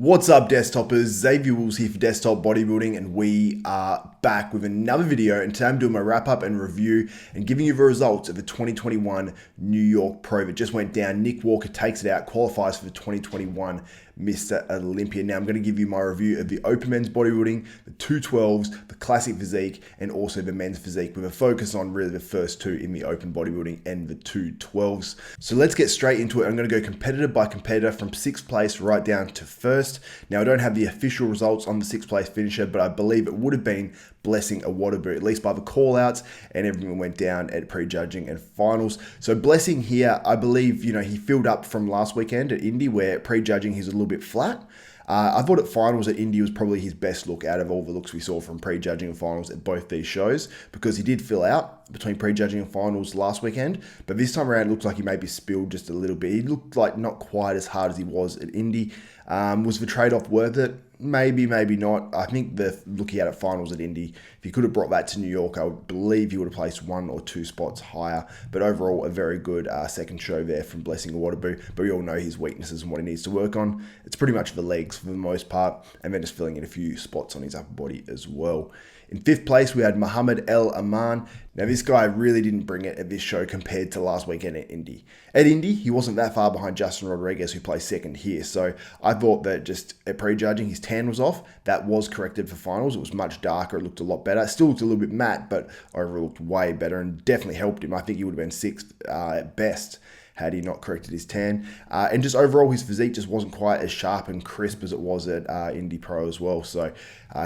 What's up, desktopers? Xavier Wills here for Desktop Bodybuilding, and we are back with another video. And today I'm doing my wrap up and review and giving you the results of the 2021 New York Pro that just went down. Nick Walker takes it out, qualifies for the 2021 Mr Olympia. Now I'm going to give you my review of the Open Men's Bodybuilding, the 212s, the Classic Physique, and also the Men's Physique, with a focus on really the first two in the Open Bodybuilding and the 212s. So let's get straight into it. I'm going to go competitor by competitor from 6th place right down to first. Now I don't have the official results on the 6th place finisher, but I believe it would have been Blessing Awodibu, at least by the call-outs, and everyone went down at pre-judging and finals. So Blessing here, I believe, he filled up from last weekend at Indy, where pre-judging he's a little bit flat. I thought at finals at Indy was probably his best look out of all the looks we saw from pre-judging and finals at both these shows, because he did fill out between pre-judging and finals last weekend, but this time around it looks like he maybe spilled just a little bit. He looked like not quite as hard as he was at Indy. Was the trade-off worth it? Maybe, maybe not. I think the look he had at finals at Indy, if he could have brought that to New York, I would believe he would have placed 1 or 2 spots higher. But overall, a very good second show there from Blessing Awodibu. But we all know his weaknesses and what he needs to work on. It's pretty much the legs for the most part, and then just filling in a few spots on his upper body as well. In 5th place, we had Muhammad El Aman. Now, this guy really didn't bring it at this show compared to last weekend at Indy. At Indy, he wasn't that far behind Justin Rodriguez, who placed second here. So I thought that just at pre-judging, his tan was off. That was corrected for finals. It was much darker. It looked a lot better. It still looked a little bit matte, but overall looked way better and definitely helped him. I think he would have been 6th at best had he not corrected his tan. And just overall, his physique just wasn't quite as sharp and crisp as it was at Indy Pro as well. So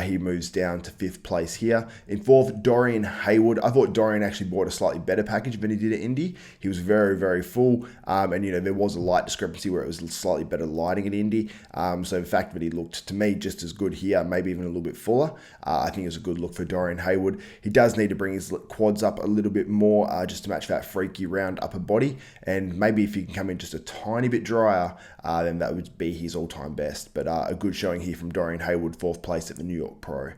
he moves down to 5th place here. In 4th, Dorian Haywood. I thought Dorian actually bought a slightly better package than he did at Indy. He was very, very full. And, there was a light discrepancy where it was slightly better lighting at Indy. So the fact that he looked, to me, just as good here, maybe even a little bit fuller, I think is a good look for Dorian Haywood. He does need to bring his quads up a little bit more just to match that freaky round upper body. And maybe if he can come in just a tiny bit drier, then that would be his all-time best. But a good showing here from Dorian Haywood, 4th place at the New York Pro.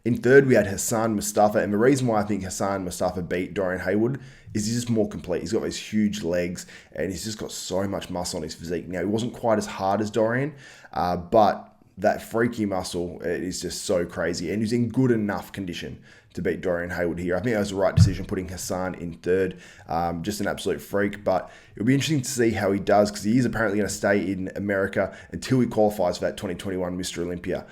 In 3rd, we had Hassan Mustafa, and the reason why I think Hassan Mustafa beat Dorian Haywood is he's just more complete. He's got those huge legs, and he's just got so much muscle on his physique. Now, he wasn't quite as hard as Dorian, but that freaky muscle is just so crazy, and he's in good enough condition to beat Dorian Haywood here. I think that was the right decision, putting Hassan in 3rd. Just an absolute freak, but it'll be interesting to see how he does, because he is apparently going to stay in America until he qualifies for that 2021 Mr Olympia.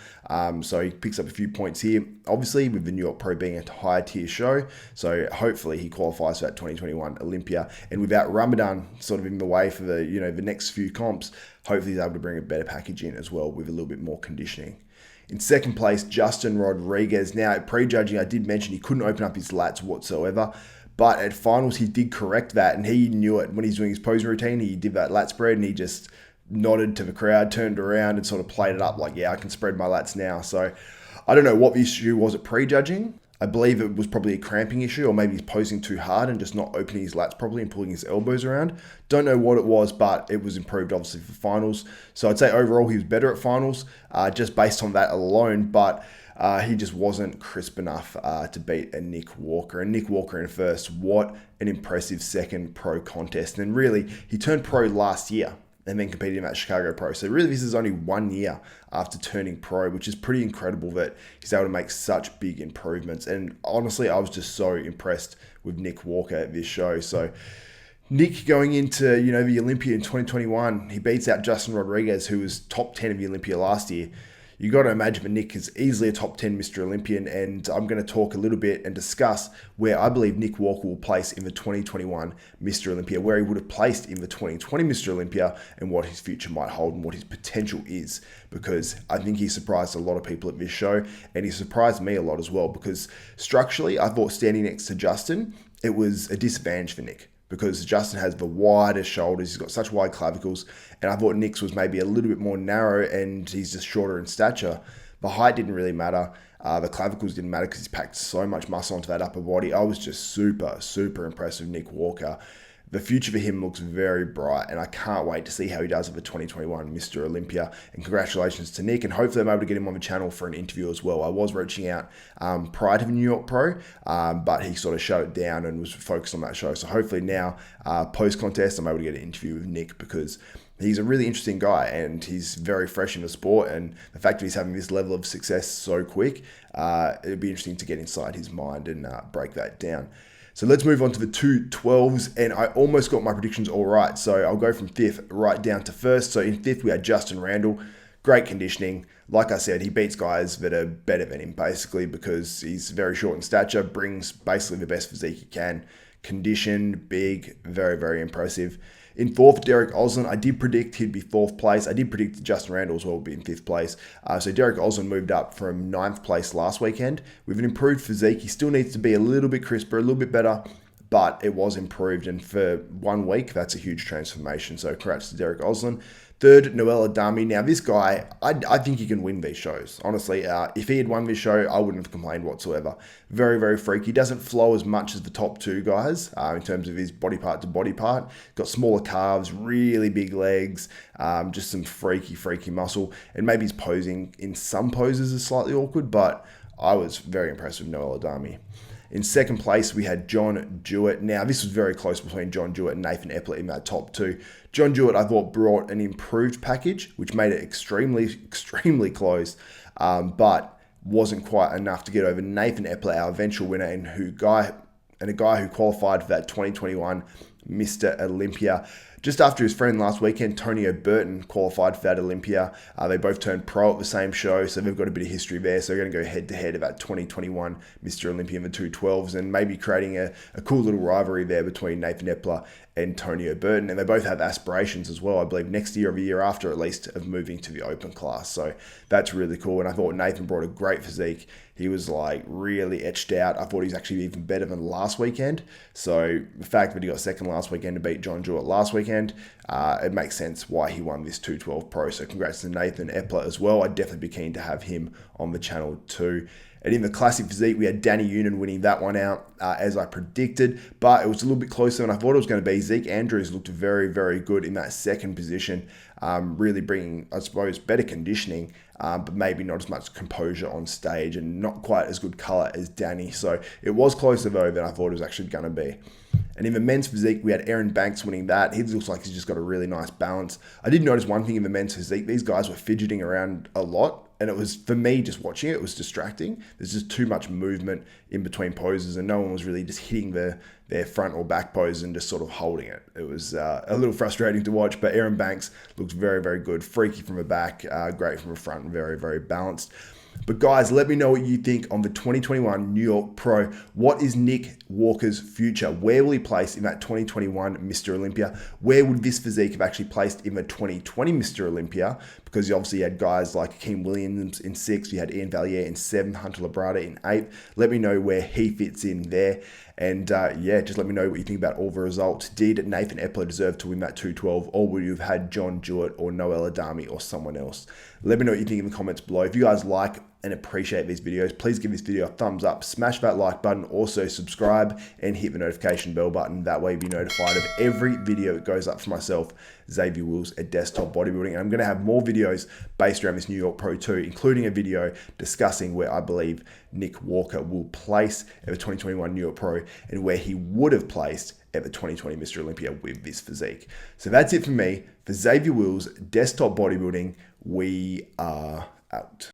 So he picks up a few points here, obviously with the New York Pro being a higher tier show. So hopefully he qualifies for that 2021 Olympia, and without Ramadan sort of in the way for the the next few comps, hopefully he's able to bring a better package in as well with a little bit more conditioning. In 2nd place, Justin Rodriguez. Now, at pre-judging, I did mention he couldn't open up his lats whatsoever, but at finals, he did correct that, and he knew it. When he's doing his posing routine, he did that lat spread, and he just nodded to the crowd, turned around, and sort of played it up like, yeah, I can spread my lats now. So I don't know what the issue was at pre-judging. I believe it was probably a cramping issue, or maybe he's posing too hard and just not opening his lats properly and pulling his elbows around. Don't know what it was, but it was improved obviously for finals. So I'd say overall he was better at finals just based on that alone, but he just wasn't crisp enough to beat a Nick Walker. And Nick Walker in 1st, what an impressive second pro contest. And really, he turned pro last year and then competed in that Chicago Pro. So really, this is only 1 year after turning pro, which is pretty incredible that he's able to make such big improvements. And honestly, I was just so impressed with Nick Walker at this show. So Nick going into, the Olympia in 2021, he beats out Justin Rodriguez, who was top 10 of the Olympia last year. You got to imagine that Nick is easily a top 10 Mr. Olympian, and I'm going to talk a little bit and discuss where I believe Nick Walker will place in the 2021 Mr. Olympia, where he would have placed in the 2020 Mr. Olympia, and what his future might hold and what his potential is, because I think he surprised a lot of people at this show, and he surprised me a lot as well, because structurally, I thought standing next to Justin, it was a disadvantage for Nick, because Justin has the widest shoulders, he's got such wide clavicles, and I thought Nick's was maybe a little bit more narrow, and he's just shorter in stature. The height didn't really matter. The clavicles didn't matter because he's packed so much muscle onto that upper body. I was just super, super impressed with Nick Walker. The future for him looks very bright, and I can't wait to see how he does at the 2021 Mr. Olympia. And congratulations to Nick, and hopefully I'm able to get him on the channel for an interview as well. I was reaching out prior to the New York Pro, but he sort of shut it down and was focused on that show. So hopefully now, post-contest, I'm able to get an interview with Nick, because he's a really interesting guy, and he's very fresh in the sport, and the fact that he's having this level of success so quick, it'd be interesting to get inside his mind and break that down. So let's move on to the 212s, and I almost got my predictions all right. So I'll go from 5th right down to 1st. So in 5th, we had Justin Randall. Great conditioning. Like I said, he beats guys that are better than him, basically, because he's very short in stature, brings basically the best physique he can. Conditioned, big, very, very impressive. In 4th, Derek Osland, I did predict he'd be 4th place. I did predict Justin Randall as well would be in 5th place. So Derek Osland moved up from 9th place last weekend. With an improved physique, he still needs to be a little bit crisper, a little bit better, but it was improved. And for 1 week, that's a huge transformation. So congrats to Derek Osland. 3rd, Noel Adame. Now, this guy, I think he can win these shows. Honestly, if he had won this show, I wouldn't have complained whatsoever. Very, very freaky. He doesn't flow as much as the top 2 guys in terms of his body part to body part. Got smaller calves, really big legs, just some freaky muscle. And maybe his posing in some poses is slightly awkward, but I was very impressed with Noel Adame. In 2nd place, we had John Jewett. Now, this was very close between John Jewett and Nathan Epler in that top 2. John Jewett, I thought, brought an improved package, which made it extremely close, but wasn't quite enough to get over Nathan Epler, our eventual winner, and a guy who qualified for that 2021 Mr Olympia. Just after his friend last weekend, Antonio Burton, qualified for that Olympia. They both turned pro at the same show, so they've got a bit of history there. So they're going to go head-to-head at that 2021 Mr Olympia in the 212s, and maybe creating a cool little rivalry there between Nathan Epler and Antonio Burton. And they both have aspirations as well, I believe, next year or the year after at least, of moving to the open class. So that's really cool. And I thought Nathan brought a great physique. He was like really etched out. I thought he was actually even better than last weekend. So the fact that he got 2nd last weekend to beat John Jewett last weekend, it makes sense why he won this 212 Pro. So congrats to Nathan Epler as well. I'd definitely be keen to have him on the channel too. And in the Classic Physique, we had Dani Younan winning that one out, as I predicted. But it was a little bit closer than I thought it was going to be. Zeke Andrews looked very, very good in that 2nd position, really bringing, I suppose, better conditioning, but maybe not as much composure on stage and not quite as good color as Dani. So it was closer, though, than I thought it was actually going to be. And in the men's physique, we had Erin Banks winning that. He looks like he's just got a really nice balance. I did notice one thing in the men's physique. These guys were fidgeting around a lot. And it was, for me, just watching it, it was distracting. There's just too much movement in between poses, and no one was really just hitting their front or back pose and just sort of holding it. It was a little frustrating to watch, but Erin Banks looks very, very good. Freaky from the back, great from the front, and very, very balanced. But guys, let me know what you think on the 2021 New York Pro. What is Nick Walker's future? Where will he place in that 2021 Mr. Olympia? Where would this physique have actually placed in the 2020 Mr. Olympia? Because you obviously had guys like Akeem Williams in 6th, you had Ian Valier in 7th, Hunter Labrada in 8th. Let me know where he fits in there. And yeah, just let me know what you think about all the results. Did Nathan Epler deserve to win that 212, or would you have had John Jewett or Noel Adame or someone else? Let me know what you think in the comments below. If you guys like and appreciate these videos, please give this video a thumbs up, smash that like button, also subscribe and hit the notification bell button. That way you'll be notified of every video that goes up for myself, Xavier Wills at Desktop Bodybuilding. And I'm going to have more videos based around this New York Pro 2, including a video discussing where I believe Nick Walker will place at the 2021 New York Pro and where he would have placed at the 2020 Mr. Olympia with this physique. So that's it for me. For Xavier Wills, Desktop Bodybuilding, we are out.